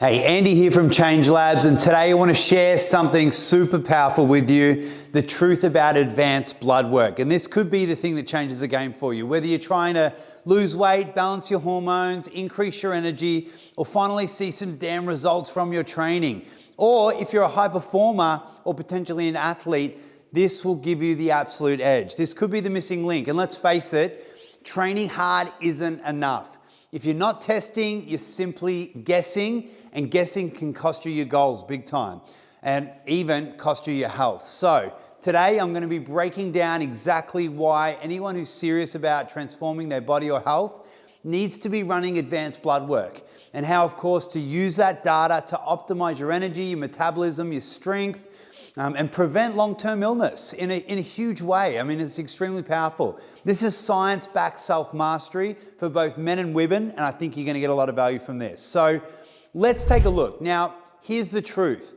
Hey, Andy here from Change Labs, and today I want to share something super powerful with you, the truth about advanced blood work. And this could be the thing that changes the game for you, whether you're trying to lose weight, balance your hormones, increase your energy, or finally see some damn results from your training. Or if you're a high performer or potentially an athlete, this will give you the absolute edge. This could be the missing link. And let's face it, training hard isn't enough. If you're not testing, you're simply guessing, and guessing can cost you your goals big time and even cost you your health. So today I'm going to be breaking down exactly why anyone who's serious about transforming their body or health needs to be running advanced blood work, and how, of course, to use that data to optimize your energy, your metabolism, your strength, and prevent long-term illness in a huge way. I mean, it's extremely powerful. This is science-backed self-mastery for both men and women, and I think you're going to get a lot of value from this. So let's take a look. Now, here's the truth.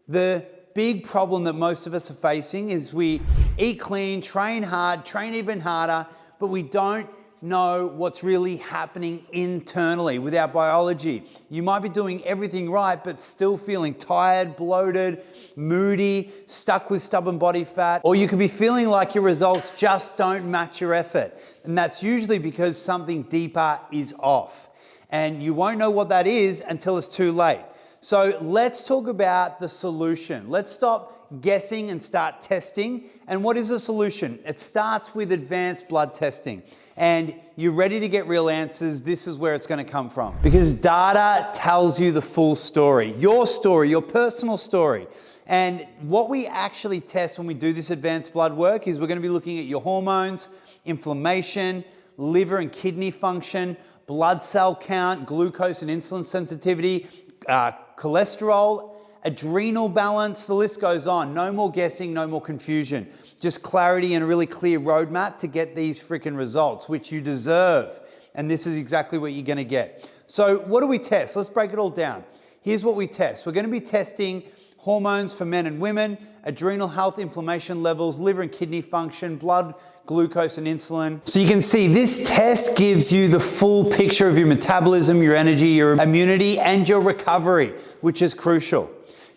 The big problem that most of us are facing is we eat clean, train hard, train even harder, but we don't know what's really happening internally with our biology. You might be doing everything right, but still feeling tired, bloated, moody, stuck with stubborn body fat, or you could be feeling like your results just don't match your effort. And that's usually because something deeper is off. And you won't know what that is until it's too late. So let's talk about the solution. Let's stop guessing and start testing. And what is the solution? It starts with advanced blood testing. And you're ready to get real answers, this is where it's going to come from. Because data tells you the full story, your personal story. And what we actually test when we do this advanced blood work is we're going to be looking at your hormones, inflammation, liver and kidney function, blood cell count, glucose and insulin sensitivity, cholesterol, adrenal balance, the list goes on. No more guessing, no more confusion. Just clarity and a really clear roadmap to get these freaking results, which you deserve. And this is exactly what you're gonna get. So what do we test? Let's break it all down. Here's what we test. We're gonna be testing hormones for men and women, adrenal health, inflammation levels, liver and kidney function, blood, glucose and insulin. So you can see this test gives you the full picture of your metabolism, your energy, your immunity, and your recovery, which is crucial.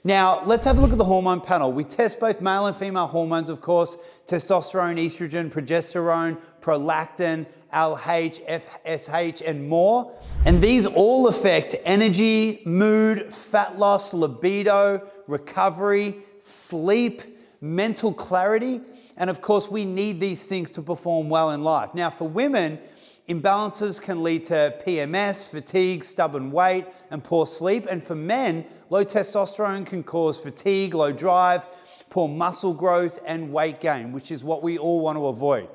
Now, let's have a look at the hormone panel. We test both male and female hormones, of course, testosterone, estrogen, progesterone, prolactin, LH, FSH, and more. And these all affect energy, mood, fat loss, libido, recovery, sleep, mental clarity. And of course, we need these things to perform well in life. Now, for women, imbalances can lead to PMS, fatigue, stubborn weight, and poor sleep. And for men, low testosterone can cause fatigue, low drive, poor muscle growth, and weight gain, which is what we all want to avoid.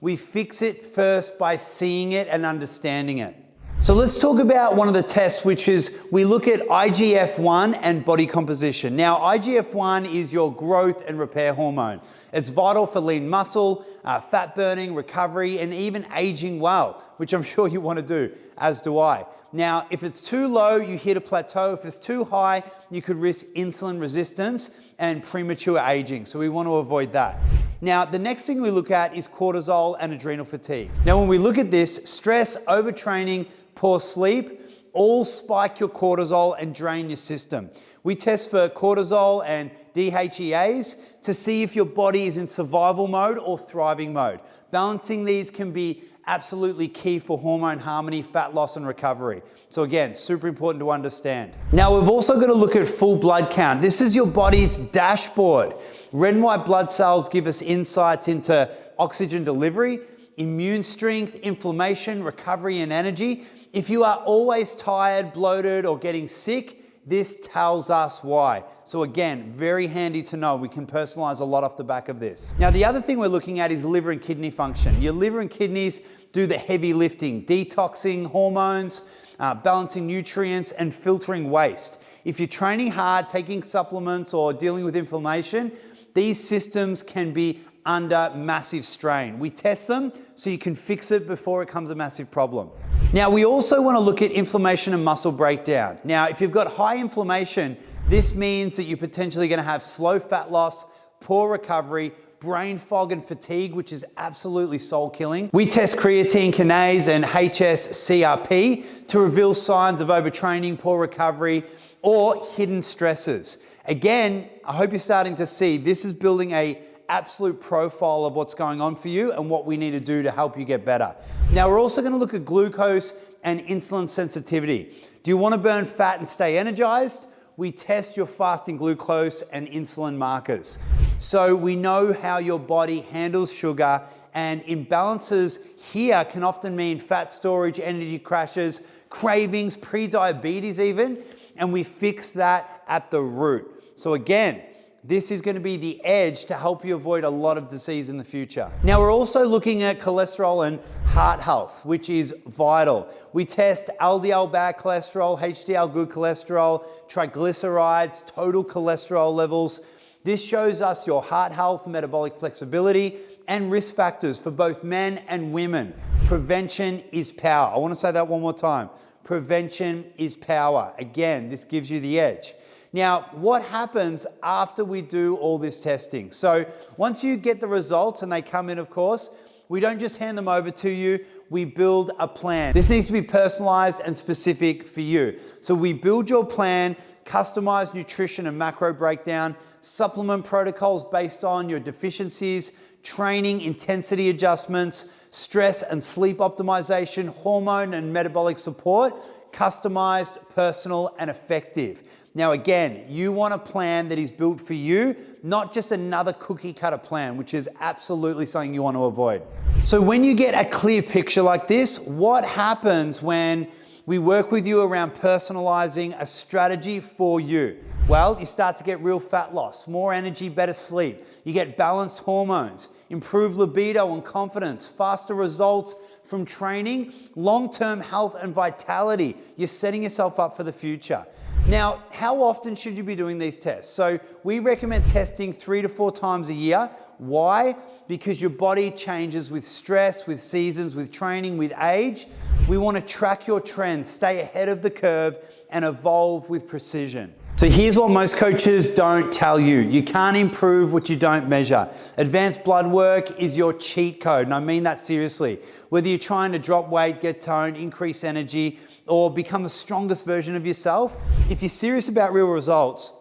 We fix it first by seeing it and understanding it. So let's talk about one of the tests, which is we look at IGF-1 and body composition. Now, IGF-1 is your growth and repair hormone. It's vital for lean muscle, fat burning, recovery, and even aging well, which I'm sure you want to do, as do I. Now, if it's too low, you hit a plateau. If it's too high, you could risk insulin resistance and premature aging. So we want to avoid that. Now, the next thing we look at is cortisol and adrenal fatigue. Now, when we look at this, stress, overtraining, poor sleep, all spike your cortisol and drain your system. We test for cortisol and DHEAs to see if your body is in survival mode or thriving mode. Balancing these can be absolutely key for hormone harmony, fat loss, and recovery. So again, super important to understand. Now, we've also got to look at full blood count. This is your body's dashboard. Red and white blood cells give us insights into oxygen delivery, immune strength, inflammation, recovery, and energy. If you are always tired, bloated, or getting sick, this tells us why. So again, very handy to know. We can personalize a lot off the back of this. Now, the other thing we're looking at is liver and kidney function. Your liver and kidneys do the heavy lifting, detoxing hormones, balancing nutrients, and filtering waste. If you're training hard, taking supplements, or dealing with inflammation, these systems can be under massive strain. We test them so you can fix it before it becomes a massive problem. Now, we also want to look at inflammation and muscle breakdown. Now, if you've got high inflammation, this means that you're potentially going to have slow fat loss, poor recovery, brain fog and fatigue, which is absolutely soul killing. We test creatine kinase and HSCRP to reveal signs of overtraining, poor recovery, or hidden stresses. Again, I hope you're starting to see this is building a absolute profile of what's going on for you and what we need to do to help you get better. Now, we're also going to look at glucose and insulin sensitivity. Do you want to burn fat and stay energized? We test your fasting glucose and insulin markers. So we know how your body handles sugar, and imbalances here can often mean fat storage, energy crashes, cravings, pre-diabetes even, and we fix that at the root. So again, this is going to be the edge to help you avoid a lot of disease in the future. Now, we're also looking at cholesterol and heart health, which is vital. We test LDL bad cholesterol, HDL good cholesterol, triglycerides, total cholesterol levels. This shows us your heart health, metabolic flexibility, and risk factors for both men and women. Prevention is power. I want to say that one more time. Prevention is power. Again, this gives you the edge. Now, what happens after we do all this testing? So once you get the results and they come in, of course, we don't just hand them over to you, we build a plan. This needs to be personalized and specific for you. So we build your plan, customized nutrition and macro breakdown, supplement protocols based on your deficiencies, training intensity adjustments, stress and sleep optimization, hormone and metabolic support, customized, personal, and effective. Now again, you want a plan that is built for you, not just another cookie cutter plan, which is absolutely something you want to avoid. So when you get a clear picture like this, what happens when we work with you around personalizing a strategy for you? Well, you start to get real fat loss, more energy, better sleep. You get balanced hormones, improved libido and confidence, faster results from training, long-term health and vitality. You're setting yourself up for the future. Now, how often should you be doing these tests? So we recommend testing 3 to 4 times a year. Why? Because your body changes with stress, with seasons, with training, with age. We want to track your trends, stay ahead of the curve, and evolve with precision. So here's what most coaches don't tell you. You can't improve what you don't measure. Advanced blood work is your cheat code, and I mean that seriously. Whether you're trying to drop weight, get toned, increase energy, or become the strongest version of yourself, if you're serious about real results,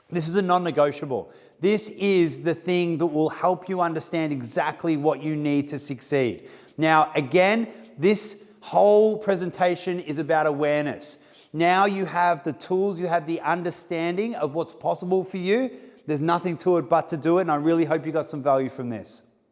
this is a non-negotiable. This is the thing that will help you understand exactly what you need to succeed. Now, again, this whole presentation is about awareness. Now you have the tools, you have the understanding of what's possible for you. There's nothing to it but to do it, and I really hope you got some value from this.